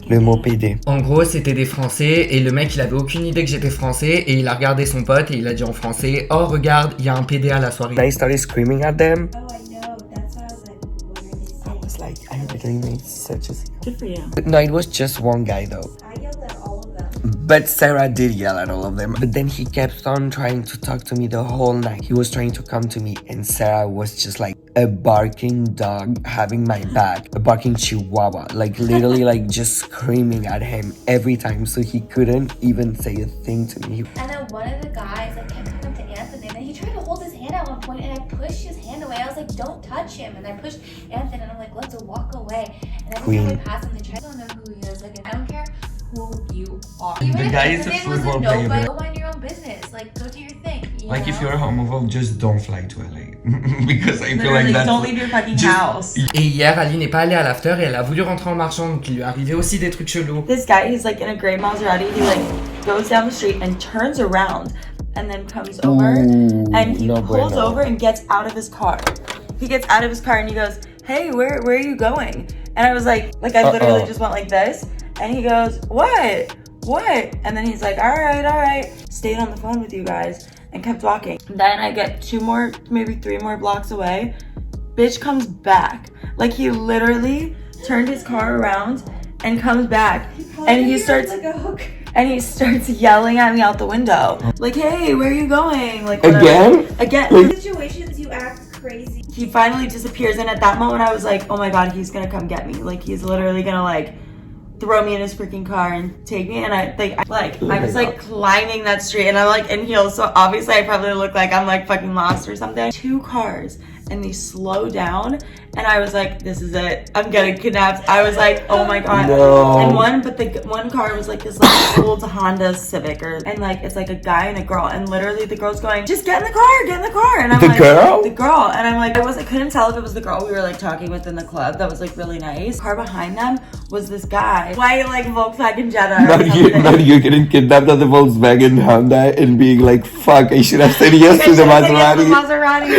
Speaker 5: Le mot PD.
Speaker 2: En gros, c'était des Français et le mec il avait aucune idée que j'étais français et il a regardé son pote et il a dit en français: oh regarde, il y a un PD à la soirée.
Speaker 5: I started screaming at them.
Speaker 12: Oh, I know. That's why I was like, what are they saying?
Speaker 5: I was like, I really made such a scene.
Speaker 12: Good for you.
Speaker 5: No, it was just one guy though.
Speaker 12: I yelled at all of them.
Speaker 5: But Sarah did yell at all of them. But then he kept on trying to talk to me the whole night. He was trying to come to me and Sarah was just like a barking dog having my back. A barking chihuahua. Like literally like just screaming at him every time so he couldn't even say a thing to me.
Speaker 6: And then one of the guys like kept coming up to Anthony and then he tried to hold his hand at one point and I pushed his hand away. I was like, don't touch him. And I pushed Anthony and I'm like, let's walk away. And every time I pass him, they try to know who he is. Like, I don't care who you are.
Speaker 2: The guy is a football player.
Speaker 6: Go mind your own business. Like, go do your thing.
Speaker 2: Like if you're a homophobe, just don't fly to LA. Because I feel like that's...
Speaker 14: Don't leave your fucking house.
Speaker 2: Et hier, Ali n'est pas allée à l'after et elle a voulu rentrer en marchant, donc il lui est arrivé aussi des trucs chelous.
Speaker 14: This guy, he's like in a gray Maserati. He like goes down the street and turns around and then comes over and he pulls over and gets out of his car. He gets out of his car and he goes, hey, where are you going? And I was like I literally just went like this. And he goes, what? And then he's like, all right. Stayed on the phone with you guys and kept walking. Then I get 2 more, maybe 3 more blocks away. Bitch comes back. Like he literally turned his car around and comes back. And he starts like a hooker. And he starts yelling at me out the window. Like, hey, where are you going? Like whatever. Again.
Speaker 12: In situations you act crazy.
Speaker 14: He finally disappears and at that moment I was like, oh my god, he's gonna come get me. Like he's literally gonna like throw me in his freaking car and take me. And I was like climbing that street and I'm like in heels, so obviously I probably look like I'm like fucking lost or something. 2 cars and they slow down and I was like, this is it, I'm getting kidnapped. I was like, oh my god.
Speaker 5: No.
Speaker 14: And one car was like this like old Honda Civic and like it's like a guy and a girl and literally the girl's going, just get in the car. And I'm
Speaker 5: the
Speaker 14: like,
Speaker 5: girl?
Speaker 14: The girl. And I'm like, I couldn't tell if it was the girl we were like talking with in the club that was like really nice. Car behind them was this guy, white like Volkswagen Jetta.
Speaker 5: Not you getting kidnapped at the Volkswagen Honda and being like, fuck, I should have said yes to the Maserati.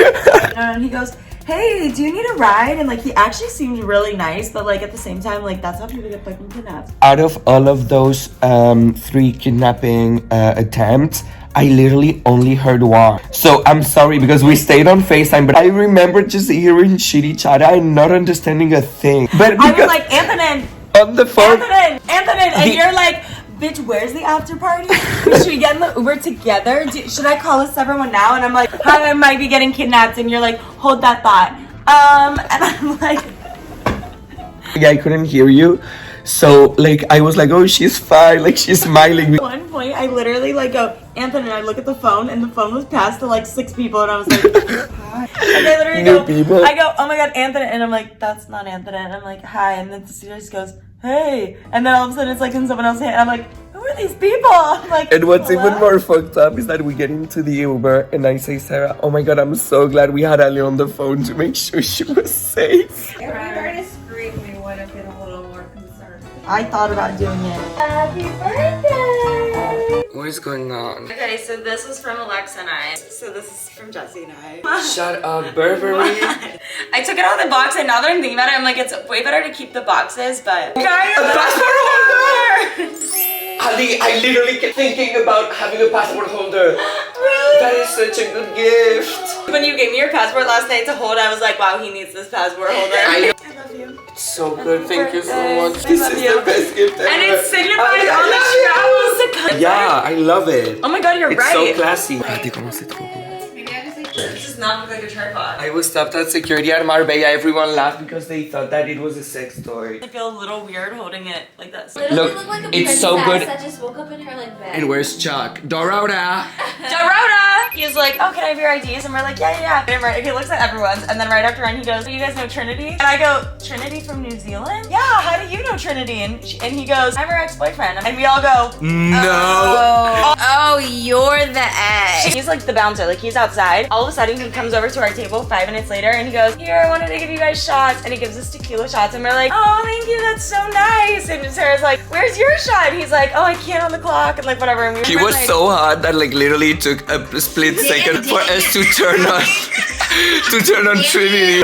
Speaker 14: And he goes, hey, do you need a ride? And like he actually seemed really nice, but like at the same time, like that's how people get fucking kidnapped.
Speaker 5: Out of all of those 3 kidnapping attempts, I literally only heard 1. So I'm sorry because we stayed on FaceTime, but I remember just hearing shitty chatter and not understanding a thing. But
Speaker 14: I was like, Anthony,
Speaker 5: on the phone,
Speaker 14: Anthony, and you're like bitch, where's the after party? Should we get in the Uber together? Should I call a separate one now? And I'm like, hi, I might be getting kidnapped. And you're like, hold that thought. And I'm like,
Speaker 5: yeah, I couldn't hear you. So like I was like, oh, she's fine, like she's smiling.
Speaker 14: at one point I literally like go, Anthony, and I look at the phone and the phone was passed to like 6 people and I was like, hi. And I literally
Speaker 5: New
Speaker 14: go,
Speaker 5: people.
Speaker 14: I go, oh my god, Anthony, and I'm like, that's not Anthony, and I'm like, hi, and then she just goes, hey, and then all of a sudden it's like in someone else's hand, and I'm like, who are these people? I'm like,
Speaker 5: and what's
Speaker 14: hello?
Speaker 5: even more fucked up is that we get into the Uber and I say, Sarah, oh my god, I'm so glad we had Ali on the phone to make sure she was safe.
Speaker 6: If we were to scream, we would have been a little more concerned.
Speaker 14: I thought about doing it.
Speaker 6: Happy birthday!
Speaker 5: What is going on?
Speaker 10: Okay, so this was from Alexa and I. So this is from Jesse and I.
Speaker 5: Shut up, Burberry.
Speaker 10: I took it out of the box and now that I'm thinking about it, I'm like, it's way better to keep the boxes, but... Guys,
Speaker 5: A passport holder! Ali, I literally kept thinking about having a passport holder.
Speaker 10: Really?
Speaker 5: That is such a good gift.
Speaker 10: When you gave me your passport last night to hold, I was like, wow, he needs this passport holder.
Speaker 5: I
Speaker 10: love you.
Speaker 5: It's so good, thank you so much.
Speaker 10: I
Speaker 5: This
Speaker 10: love
Speaker 5: is
Speaker 10: you.
Speaker 5: the best gift ever.
Speaker 10: And it signifies
Speaker 5: I
Speaker 10: all the
Speaker 5: love
Speaker 10: travels to come.
Speaker 5: it. Yeah, I love it.
Speaker 10: Oh my god, you're
Speaker 5: It's
Speaker 10: right.
Speaker 5: so classy. Regardez comment c'est trop beau.
Speaker 10: This does not look like a tripod.
Speaker 5: I was stopped at security at Marbella. Everyone laughed because they thought that it was a sex toy.
Speaker 10: I feel a little weird holding it like this.
Speaker 5: Look,
Speaker 6: look like a
Speaker 5: it's so
Speaker 6: princess
Speaker 5: good.
Speaker 6: that just woke up in her like bed.
Speaker 5: And where's Chuck? Dorota!
Speaker 10: Dorota! He's like, oh, can I have your IDs? And we're like, yeah. And right, he looks at everyone's, and then right after Ryan, he goes, do you guys know Trinity? And I go, Trinity from New Zealand? Yeah, how do you know Trinity? And he goes, I'm her ex-boyfriend. And we all go,
Speaker 5: No!
Speaker 10: oh, you're the ex. He's like the bouncer, like he's outside. All of a sudden, he comes over to our table 5 minutes later, and he goes, here, I wanted to give you guys shots. And he gives us tequila shots, and we're like, oh, thank you, that's so nice. And Sarah's like, where's your shot? And he's like, oh, I can't on the clock, and like whatever. And we
Speaker 5: He
Speaker 10: were
Speaker 5: was
Speaker 10: like,
Speaker 5: so hot that like literally took a split second for us to turn on Trinity.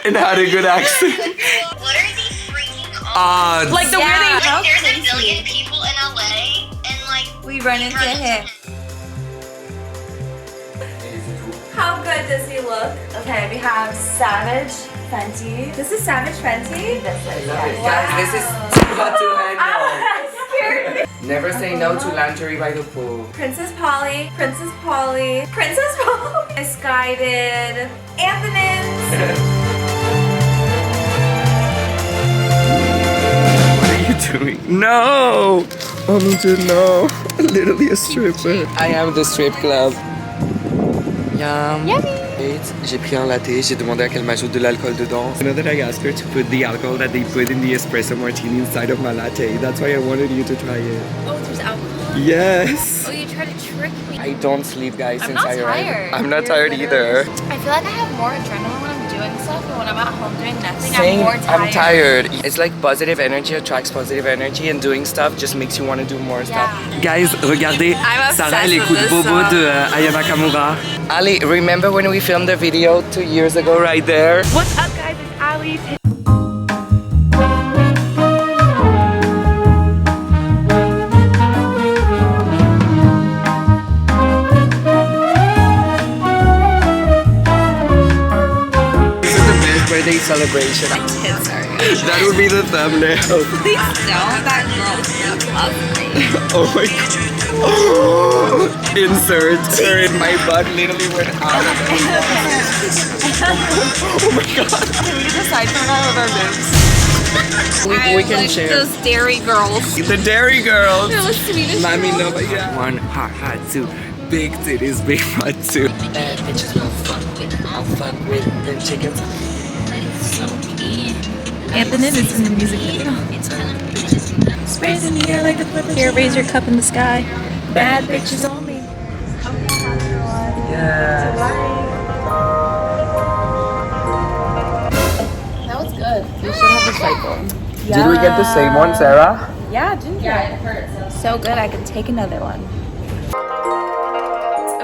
Speaker 5: And had a good accent.
Speaker 13: What are these freaking
Speaker 5: Odds.
Speaker 10: like the
Speaker 13: Like,
Speaker 10: weird thing.
Speaker 13: there's a billion people in LA, and like
Speaker 3: We run into him.
Speaker 6: How good does he look?
Speaker 14: Okay, we have Savage Fenty.
Speaker 6: This is Savage Fenty?
Speaker 14: This is,
Speaker 2: Guys, this is too hot to handle.
Speaker 6: That scared me.
Speaker 2: Never say no to lingerie by the pool.
Speaker 6: Princess Polly, Princess Polly, Princess Polly. Misguided. Anthonyms.
Speaker 5: What are you doing? No! Oh mon dieu, no. Literally a stripper. I am the strip club. Yum.
Speaker 15: Yummy.
Speaker 5: J'ai pris un latte, j'ai demandé à qu'elle m'ajoute de l'alcool dedans. You know that I asked her to put the alcohol that they put in the espresso martini inside of my latte. That's why I wanted you to try it.
Speaker 3: Oh, there's alcohol?
Speaker 5: Yes.
Speaker 3: Oh, you tried to trick me.
Speaker 5: I don't sleep, guys,
Speaker 3: I'm
Speaker 5: since
Speaker 3: not
Speaker 5: I arrived.
Speaker 3: tired.
Speaker 5: I'm not
Speaker 3: You're
Speaker 5: tired either.
Speaker 3: I feel like I have more adrenaline when I'm doing stuff, but when I'm at home doing nothing,
Speaker 5: Same,
Speaker 3: I'm more tired.
Speaker 5: I'm tired. It's like positive energy attracts positive energy, and doing stuff just makes you want to do more stuff. Guys, regardez,
Speaker 3: I'm
Speaker 5: Sarah
Speaker 3: obsessed
Speaker 5: elle
Speaker 3: with
Speaker 5: écoute
Speaker 3: this
Speaker 5: Bobo
Speaker 3: song.
Speaker 5: de Aya Nakamura. Ali, remember when we filmed the video 2 years ago right there?
Speaker 10: What's up, guys? It's Ali.
Speaker 5: This is the best birthday celebration. That would be the thumbnail.
Speaker 3: Please don't. That girl loves me.
Speaker 5: Oh my god. Insert her in my butt literally went out of it. Oh my god.
Speaker 10: Can we get the side photo of our boobs?
Speaker 5: We can share.
Speaker 3: Those dairy girls.
Speaker 5: The Dairy Girls.
Speaker 3: Those Swedish
Speaker 5: Mommy,
Speaker 3: girls.
Speaker 5: no, but yeah. One hot, two. Big titties, big butt, two. Bitches will fuck with. I'll fuck with the chickens.
Speaker 15: Anthony is in the music video. Sprays in the air like a flipper. Here, raise your cup in the sky. Bad bitches only.
Speaker 2: Yes.
Speaker 10: That was good. You should have a cycle.
Speaker 2: Did we get the same one, Sarah?
Speaker 10: Yeah, didn't you? Yeah, it hurts.
Speaker 15: So good, I could take another one.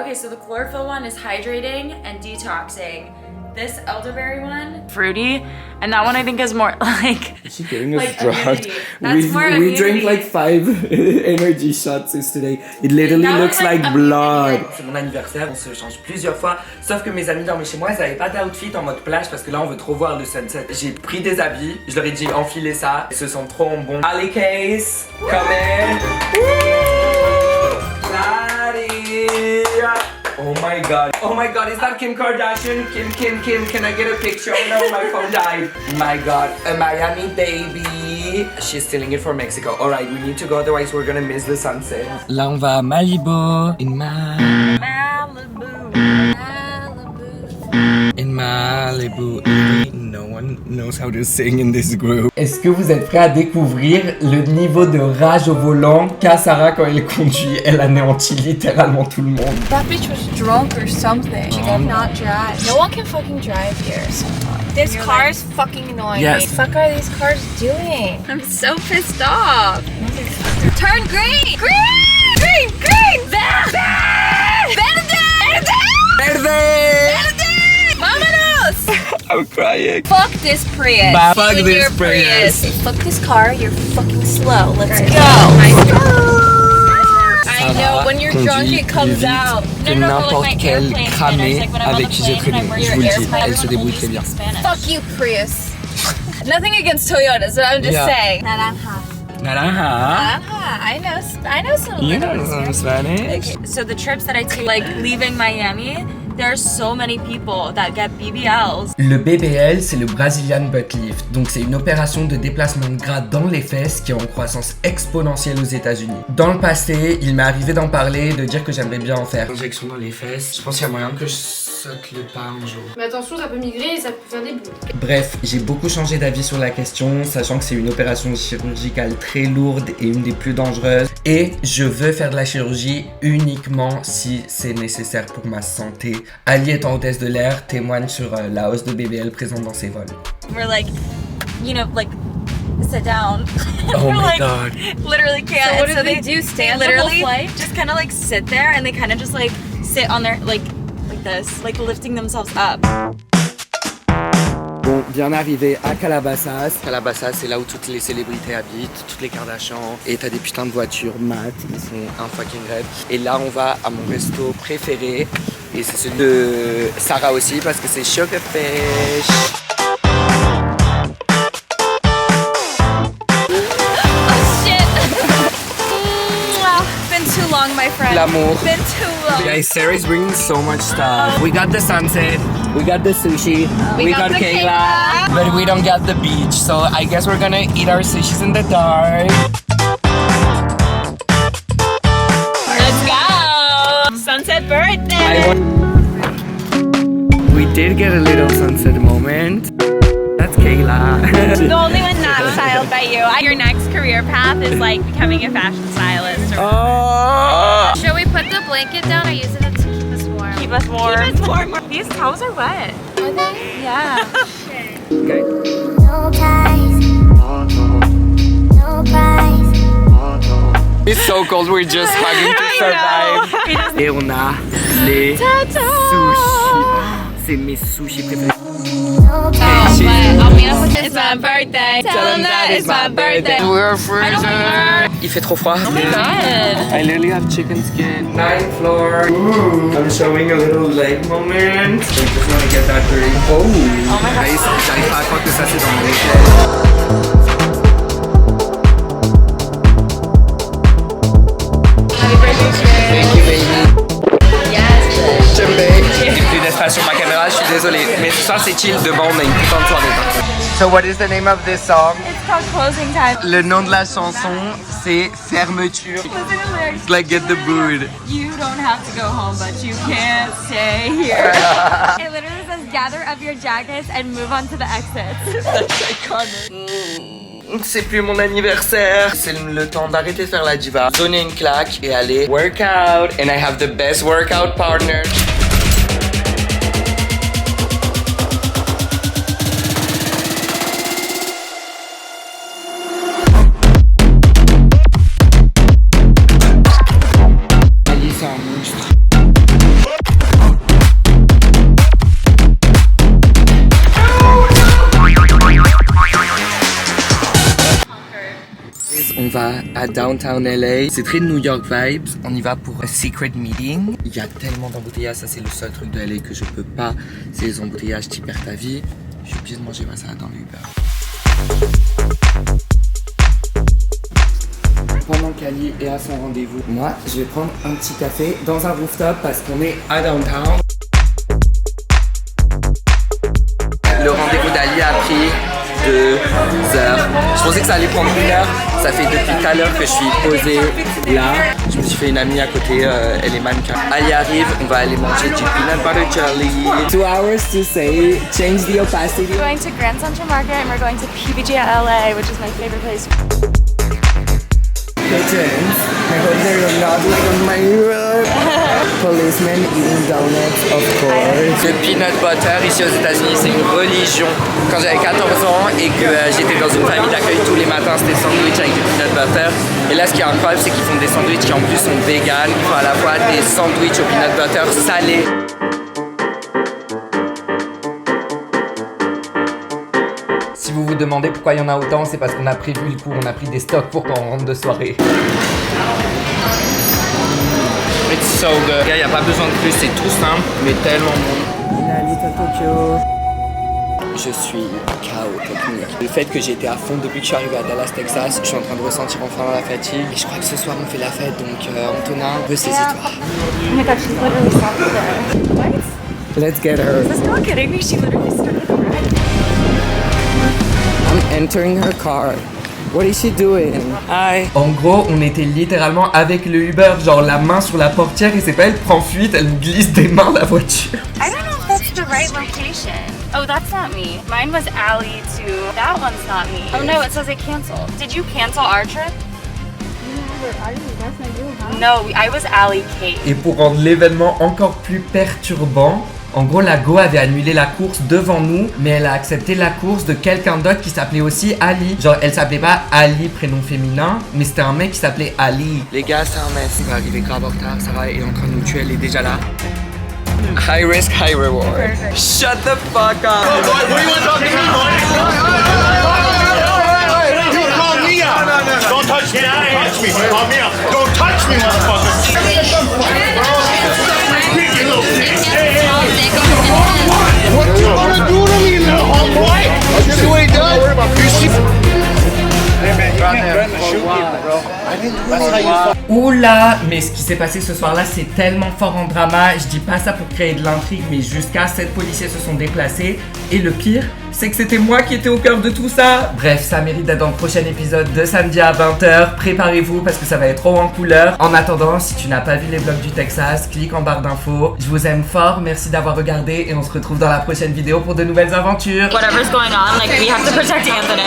Speaker 10: Okay, so the chlorophyll one is hydrating and detoxing. this elderberry one, fruity, and that one I think is more like.
Speaker 5: She getting us
Speaker 10: like
Speaker 5: drugged.
Speaker 10: immunity. That's more
Speaker 5: We drank
Speaker 10: immunity.
Speaker 5: like 5 energy shots yesterday. It literally
Speaker 10: That
Speaker 5: looks
Speaker 10: was like
Speaker 5: like blood.
Speaker 2: C'est mon anniversaire, on se change plusieurs fois. Sauf que mes amis dormaient chez moi, ils avaient pas d'outfit en mode plage parce que là on veut trop voir le sunset. J'ai pris des habits, je leur ai dit enfilez ça, ils se sentent trop en bon. Allez Case, come in. Daddy. Oh my god, is that Kim Kardashian? Kim, can I get a picture? Oh no, my phone died. My god, a Miami baby. She's stealing it from Mexico. Alright, we need to go, otherwise we're gonna miss the sunset.
Speaker 5: Là, on va à Malibu. In Malibu. No one knows how to sing in this group.
Speaker 2: Est-ce que vous êtes prêts à découvrir le niveau de rage au volant qu'a Sarah quand elle conduit? Elle anéantit littéralement tout le monde.
Speaker 15: That bitch was drunk or something. She did not drive. No one can fucking drive here. This car is fucking annoying.
Speaker 2: Yes.
Speaker 15: What the fuck are these cars doing?
Speaker 3: I'm so pissed off. Turn green! Green! Verde! Vámonos!
Speaker 5: I'm crying.
Speaker 3: Fuck this Prius.
Speaker 5: Fuck
Speaker 3: You and
Speaker 5: this
Speaker 3: your
Speaker 5: Prius.
Speaker 15: Fuck this car, you're fucking slow. Let's go.
Speaker 3: I know, when you're drunk it comes out.
Speaker 5: Que n'importe quel cramé avec qui j'ai traîné. Je vous le dis, elle se débrouille très bien.
Speaker 3: Fuck you, Prius. Nothing against Toyotas, but I'm just
Speaker 5: Yeah.
Speaker 3: saying.
Speaker 5: Naranja.
Speaker 3: I know some.
Speaker 5: You know some Spanish?
Speaker 10: Okay, so the trips that I take, like leaving Miami, there are so many people that get BBLs.
Speaker 2: Le BBL, c'est le Brazilian Butt Lift. Donc c'est une opération de déplacement de gras dans les fesses qui est en croissance exponentielle aux États-Unis. Dans le passé, il m'est arrivé d'en parler, de dire que j'aimerais bien en faire.
Speaker 5: Injection dans les fesses. Je pense qu'il y a moyen que je saute le pas un jour.
Speaker 16: Mais attention, ça peut migrer et ça peut faire des boules.
Speaker 2: Bref, j'ai beaucoup changé d'avis sur la question, sachant que c'est une opération chirurgicale très lourde et une des plus dangereuses. Et je veux faire de la chirurgie uniquement si c'est nécessaire pour ma santé. Ali étant hôtesse de l'air, témoigne sur la hausse de BBL présente dans ses vols.
Speaker 10: We're like, you know, like sit down.
Speaker 2: Oh
Speaker 10: We're
Speaker 2: my
Speaker 10: like,
Speaker 2: god.
Speaker 10: literally can't.
Speaker 3: So what
Speaker 10: And
Speaker 3: do they do? Stand
Speaker 10: they
Speaker 3: the whole
Speaker 10: literally
Speaker 3: flight?
Speaker 10: just kind of like sit there and they kind of just like sit on their like this, like lifting themselves up.
Speaker 5: Bon, bien arrivé à Calabasas. Calabasas, c'est là où toutes les célébrités habitent, toutes les Kardashians. Et t'as des putains de voitures mat, ils sont un fucking rêve. Et là, on va à mon resto préféré. Et c'est celui de Sarah aussi, parce que c'est Sugarfish.
Speaker 3: Been too long, my friend.
Speaker 5: L'amour.
Speaker 3: Been too long.
Speaker 5: Guys, Sarah's bringing so much stuff. We got the sunset, we got the sushi, we got
Speaker 3: the
Speaker 5: Kayla, but we don't got the beach. So I guess we're gonna eat our sushis in the dark.
Speaker 10: Let's go! Sunset birthday!
Speaker 5: We did get a little sunset moment. That's Kayla.
Speaker 10: The only one not styled by you. Your next career path is like becoming a fashion stylist. Or
Speaker 15: Should we put the blanket down or use it to keep us warm?
Speaker 10: keep us warm. Keep us warm. These toes are wet.
Speaker 15: Are they?
Speaker 10: Yeah.
Speaker 13: No ties, no price.
Speaker 5: It's so cold, we're just hugging to survive. Et on a les sushis. C'est mes sushis préférés.
Speaker 15: Oh, but I'll meet up with this.
Speaker 3: It's my birthday.
Speaker 5: Tell them that it's my birthday. We're freezer. Il fait trop froid.
Speaker 10: Oh my god.
Speaker 5: I literally have chicken skin. 9th floor. Ooh, I'm showing a little leg moment. I just want to get that dirty. Oh my god. Guys, j'arrive pas à croire que ça c'est dans mon échelle. Thank you, baby. J'ai plus d'espace sur ma caméra, je suis désolé. Mais ce soir c'est chill, demain on a une putain de soirée. So what is the name of this song?
Speaker 10: It's called Closing Time.
Speaker 5: Le nom de la chanson c'est Fermeture.
Speaker 10: Listen to the lyrics.
Speaker 5: Like get the mood.
Speaker 10: You don't have to go home, but you can't stay here. It literally says gather up your jackets and move on to the exits.
Speaker 5: That's iconic. C'est plus mon anniversaire. C'est le temps d'arrêter de faire la diva. Donner une claque et aller workout. And I have the best workout partner.
Speaker 1: va à Downtown LA. C'est très New York vibes. On y va pour un secret meeting. Il y a tellement d'embouteillages. Ça, c'est le seul truc de LA que je peux pas. C'est les embouteillages, t'y perds ta vie. Je suis obligée de manger ma salade dans le Uber. Pendant qu'Ali est à son rendez-vous, moi, je vais prendre un petit café dans un rooftop parce qu'on est à Downtown. Le rendez-vous d'Ali a pris 2 heures. Je pensais que ça allait prendre 1 heure. Ça fait depuis tout à l'heure que je suis posée là. Je me suis fait une amie à côté, elle est mannequin. Ali arrive, on va aller manger du peanut butter jelly. 2 hours to say, change the opacity.
Speaker 4: We're going to Grand Central Market and we're going to PBJ at LA, which is my favorite place.
Speaker 1: Pigeons. I hope they're not like on my road. Policemen eating donuts, of course. Le peanut butter ici aux États-Unis, c'est une religion. Quand j'avais 14 ans et que j'étais dans une famille d'accueil tous les matins, c'était sandwich avec du peanut butter. Et là, ce qui est incroyable, c'est qu'ils font des sandwichs qui en plus sont vegan. Ils font à la fois des sandwichs au peanut butter salés. Si vous vous demandez pourquoi il y en a autant, c'est parce qu'on a prévu le coup, on a pris des stocks pour quand on rentre de soirée. It's so good. Il n'y a pas besoin de plus, c'est tout simple, mais tellement bon. Tokyo. Je suis KO technique. Le fait que j'ai été à fond depuis que je suis arrivé à Dallas, Texas, je suis en train de ressentir enfin la fatigue. Et je crois que ce soir on fait la fête, donc Antonin, ressaisis-toi.
Speaker 4: Oh my god, she's literally stopped there. What?
Speaker 1: Let's get her.
Speaker 4: Is this girl kidding me? She literally started the ride.
Speaker 1: I'm entering her car. What is she doing? Hi.
Speaker 2: En gros, on était littéralement avec le Uber, genre la main sur la portière et c'est pas elle prend fuite, elle nous glisse des mains la voiture.
Speaker 4: I don't know if that's the right location. Oh, that's not me. Mine was Ali too. That one's not me. Oh no, it says it canceled. Did you cancel our trip? No, I was Ali Kate.
Speaker 2: Et pour rendre l'événement encore plus perturbant, en gros, la Go avait annulé la course devant nous, mais elle a accepté la course de quelqu'un d'autre qui s'appelait aussi Ali. Genre, elle s'appelait pas Ali, prénom féminin, mais c'était un mec qui s'appelait Ali.
Speaker 1: Les gars, c'est un mess. On va arriver grave en retard. Sarah est en train de nous tuer, elle est déjà là. High risk, high reward. Shut the fuck up.
Speaker 17: What are you talking about? You call me out. Don't touch me. Don't touch me. Call me out. Don't touch me, motherfucker. What you wanna do to me, little homeboy? You ain't done. You see? Hey man, you can't threaten to shoot people, bro. I didn't do anything.
Speaker 2: Oula, mais ce qui s'est passé ce soir-là, c'est tellement fort en drama. Je dis pas ça pour créer de l'intrigue, mais jusqu'à 7 policiers se sont déplacés. Et le pire, c'est que c'était moi qui étais au cœur de tout ça. Bref, ça mérite d'être dans le prochain épisode de samedi à 20h. Préparez-vous parce que ça va être trop en couleur. En attendant, si tu n'as pas vu les vlogs du Texas, clique en barre d'infos. Je vous aime fort, merci d'avoir regardé et on se retrouve dans la prochaine vidéo pour de nouvelles aventures.
Speaker 10: Whatever's going on, like we have to protect Anthony.